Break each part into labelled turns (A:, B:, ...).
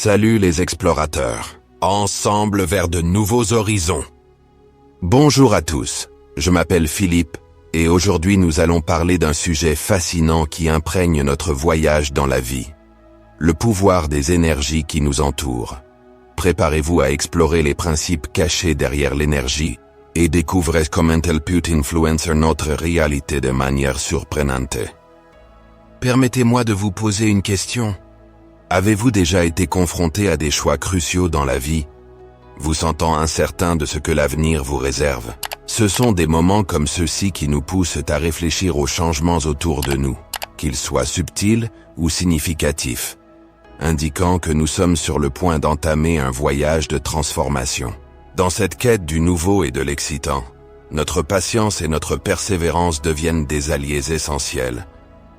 A: Salut les explorateurs, ensemble vers de nouveaux horizons. Bonjour à tous, je m'appelle Philippe et aujourd'hui nous allons parler d'un sujet fascinant qui imprègne notre voyage dans la vie. Le pouvoir des énergies qui nous entourent. Préparez-vous à explorer les principes cachés derrière l'énergie et découvrez comment elle peut influencer notre réalité de manière surprenante. Permettez-moi de vous poser une question. Avez-vous déjà été confronté à des choix cruciaux dans la vie, vous sentant incertain de ce que l'avenir vous réserve? Ce sont des moments comme ceux-ci qui nous poussent à réfléchir aux changements autour de nous, qu'ils soient subtils ou significatifs, indiquant que nous sommes sur le point d'entamer un voyage de transformation. Dans cette quête du nouveau et de l'excitant, notre patience et notre persévérance deviennent des alliés essentiels,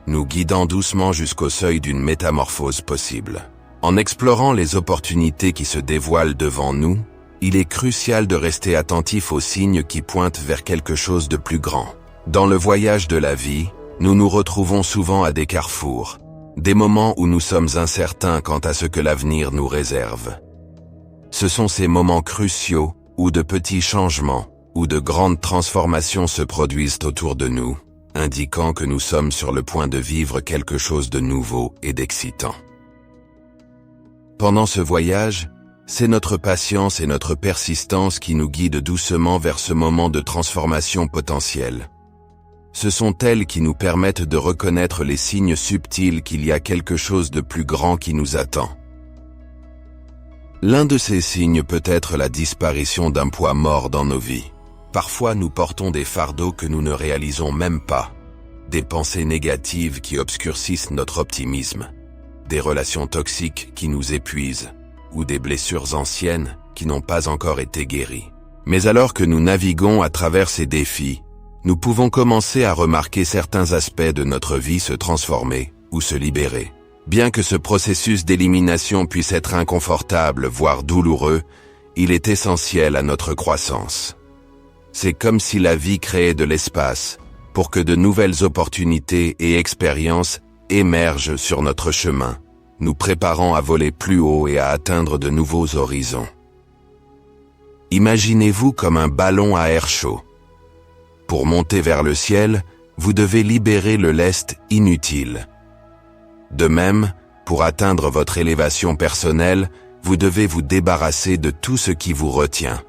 A: nous guidant doucement jusqu'au seuil d'une métamorphose possible. En explorant les opportunités qui se dévoilent devant nous, il est crucial de rester attentif aux signes qui pointent vers quelque chose de plus grand. Dans le voyage de la vie, nous nous retrouvons souvent à des carrefours, des moments où nous sommes incertains quant à ce que l'avenir nous réserve. Ce sont ces moments cruciaux où de petits changements ou de grandes transformations se produisent autour de nous, indiquant que nous sommes sur le point de vivre quelque chose de nouveau et d'excitant. Pendant ce voyage, c'est notre patience et notre persistance qui nous guident doucement vers ce moment de transformation potentielle. Ce sont elles qui nous permettent de reconnaître les signes subtils qu'il y a quelque chose de plus grand qui nous attend. L'un de ces signes peut être la disparition d'un poids mort dans nos vies. Parfois nous portons des fardeaux que nous ne réalisons même pas, des pensées négatives qui obscurcissent notre optimisme, des relations toxiques qui nous épuisent, ou des blessures anciennes qui n'ont pas encore été guéries. Mais alors que nous naviguons à travers ces défis, nous pouvons commencer à remarquer certains aspects de notre vie se transformer ou se libérer. Bien que ce processus d'élimination puisse être inconfortable, voire douloureux, il est essentiel à notre croissance. C'est comme si la vie créait de l'espace pour que de nouvelles opportunités et expériences émergent sur notre chemin, nous préparant à voler plus haut et à atteindre de nouveaux horizons. Imaginez-vous comme un ballon à air chaud. Pour monter vers le ciel, vous devez libérer le lest inutile. De même, pour atteindre votre élévation personnelle, vous devez vous débarrasser de tout ce qui vous retient.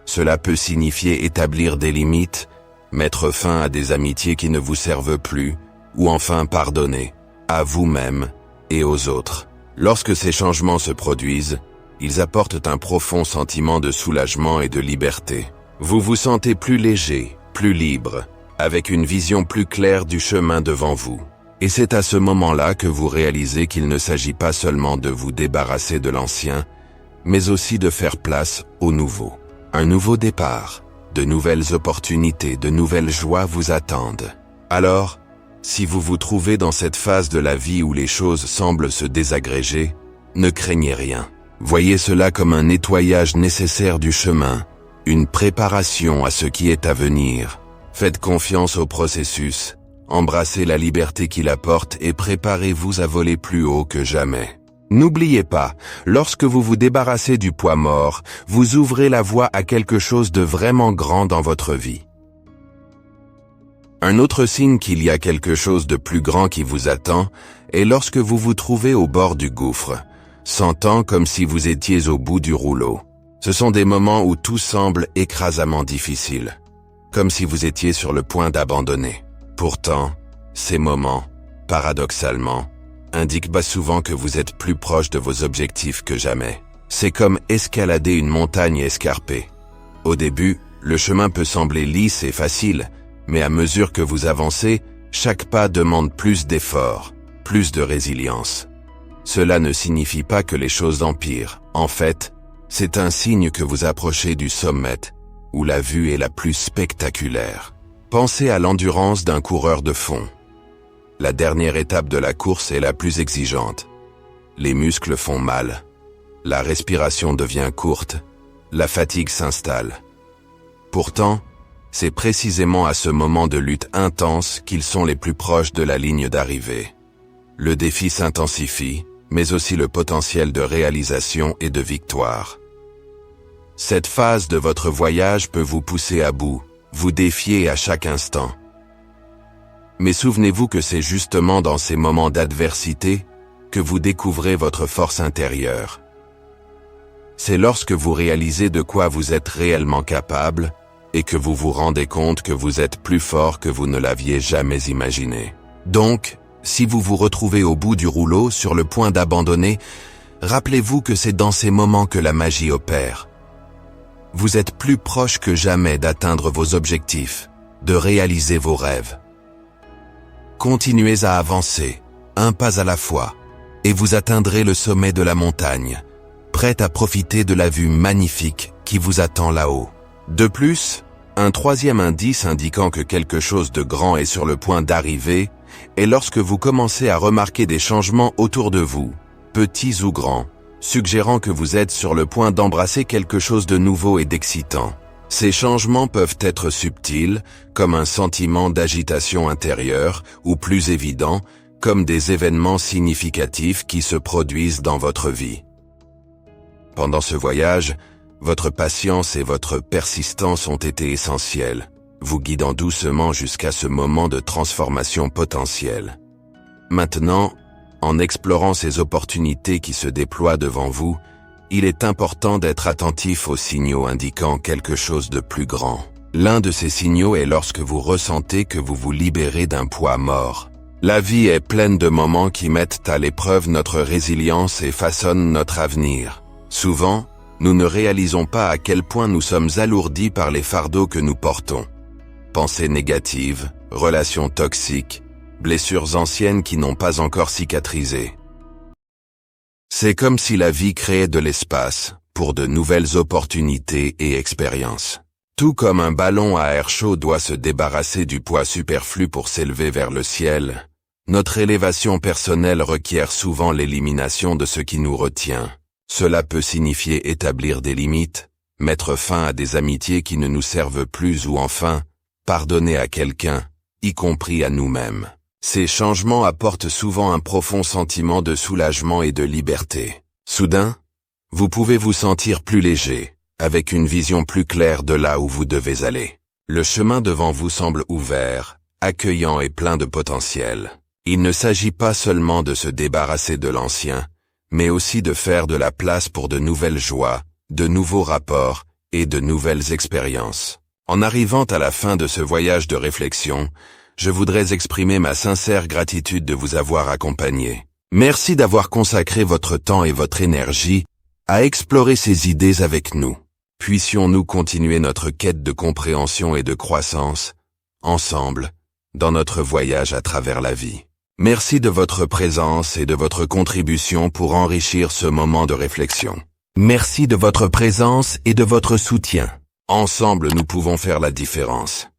A: Cela peut signifier établir des limites, mettre fin à des amitiés qui ne vous servent plus, ou enfin pardonner, à vous-même et aux autres. Lorsque ces changements se produisent, ils apportent un profond sentiment de soulagement et de liberté. Vous vous sentez plus léger, plus libre, avec une vision plus claire du chemin devant vous. Et c'est à ce moment-là que vous réalisez qu'il ne s'agit pas seulement de vous débarrasser de l'ancien, mais aussi de faire place au nouveau. Un nouveau départ, de nouvelles opportunités, de nouvelles joies vous attendent. Alors, si vous vous trouvez dans cette phase de la vie où les choses semblent se désagréger, ne craignez rien. Voyez cela comme un nettoyage nécessaire du chemin, une préparation à ce qui est à venir. Faites confiance au processus, embrassez la liberté qu'il apporte et préparez-vous à voler plus haut que jamais. N'oubliez pas, lorsque vous vous débarrassez du poids mort, vous ouvrez la voie à quelque chose de vraiment grand dans votre vie. Un autre signe qu'il y a quelque chose de plus grand qui vous attend est lorsque vous vous trouvez au bord du gouffre, sentant comme si vous étiez au bout du rouleau. Ce sont des moments où tout semble écrasamment difficile, comme si vous étiez sur le point d'abandonner. Pourtant, ces moments, paradoxalement, indiquent souvent que vous êtes plus proche de vos objectifs que jamais. C'est comme escalader une montagne escarpée. Au début, le chemin peut sembler lisse et facile, mais à mesure que vous avancez, chaque pas demande plus d'efforts, plus de résilience. Cela ne signifie pas que les choses empirent. En fait, c'est un signe que vous approchez du sommet, où la vue est la plus spectaculaire. Pensez à l'endurance d'un coureur de fond. La dernière étape de la course est la plus exigeante. Les muscles font mal. La respiration devient courte. La fatigue s'installe. Pourtant, c'est précisément à ce moment de lutte intense qu'ils sont les plus proches de la ligne d'arrivée. Le défi s'intensifie, mais aussi le potentiel de réalisation et de victoire. Cette phase de votre voyage peut vous pousser à bout, vous défier à chaque instant. Mais souvenez-vous que c'est justement dans ces moments d'adversité que vous découvrez votre force intérieure. C'est lorsque vous réalisez de quoi vous êtes réellement capable et que vous vous rendez compte que vous êtes plus fort que vous ne l'aviez jamais imaginé. Donc, si vous vous retrouvez au bout du rouleau, sur le point d'abandonner, rappelez-vous que c'est dans ces moments que la magie opère. Vous êtes plus proche que jamais d'atteindre vos objectifs, de réaliser vos rêves. Continuez à avancer, un pas à la fois, et vous atteindrez le sommet de la montagne, prête à profiter de la vue magnifique qui vous attend là-haut. De plus, un troisième indice indiquant que quelque chose de grand est sur le point d'arriver est lorsque vous commencez à remarquer des changements autour de vous, petits ou grands, suggérant que vous êtes sur le point d'embrasser quelque chose de nouveau et d'excitant. Ces changements peuvent être subtils, comme un sentiment d'agitation intérieure, ou plus évidents, comme des événements significatifs qui se produisent dans votre vie. Pendant ce voyage, votre patience et votre persistance ont été essentielles, vous guidant doucement jusqu'à ce moment de transformation potentielle. Maintenant, en explorant ces opportunités qui se déploient devant vous, il est important d'être attentif aux signaux indiquant quelque chose de plus grand. L'un de ces signaux est lorsque vous ressentez que vous vous libérez d'un poids mort. La vie est pleine de moments qui mettent à l'épreuve notre résilience et façonnent notre avenir. Souvent, nous ne réalisons pas à quel point nous sommes alourdis par les fardeaux que nous portons. Pensées négatives, relations toxiques, blessures anciennes qui n'ont pas encore cicatrisé. C'est comme si la vie créait de l'espace pour de nouvelles opportunités et expériences. Tout comme un ballon à air chaud doit se débarrasser du poids superflu pour s'élever vers le ciel, notre élévation personnelle requiert souvent l'élimination de ce qui nous retient. Cela peut signifier établir des limites, mettre fin à des amitiés qui ne nous servent plus ou enfin, pardonner à quelqu'un, y compris à nous-mêmes. Ces changements apportent souvent un profond sentiment de soulagement et de liberté. Soudain, vous pouvez vous sentir plus léger, avec une vision plus claire de là où vous devez aller. Le chemin devant vous semble ouvert, accueillant et plein de potentiel. Il ne s'agit pas seulement de se débarrasser de l'ancien, mais aussi de faire de la place pour de nouvelles joies, de nouveaux rapports et de nouvelles expériences. En arrivant à la fin de ce voyage de réflexion, je voudrais exprimer ma sincère gratitude de vous avoir accompagné. Merci d'avoir consacré votre temps et votre énergie à explorer ces idées avec nous. Puissions-nous continuer notre quête de compréhension et de croissance, ensemble, dans notre voyage à travers la vie. Merci de votre présence et de votre contribution pour enrichir ce moment de réflexion. Merci de votre présence et de votre soutien. Ensemble, nous pouvons faire la différence.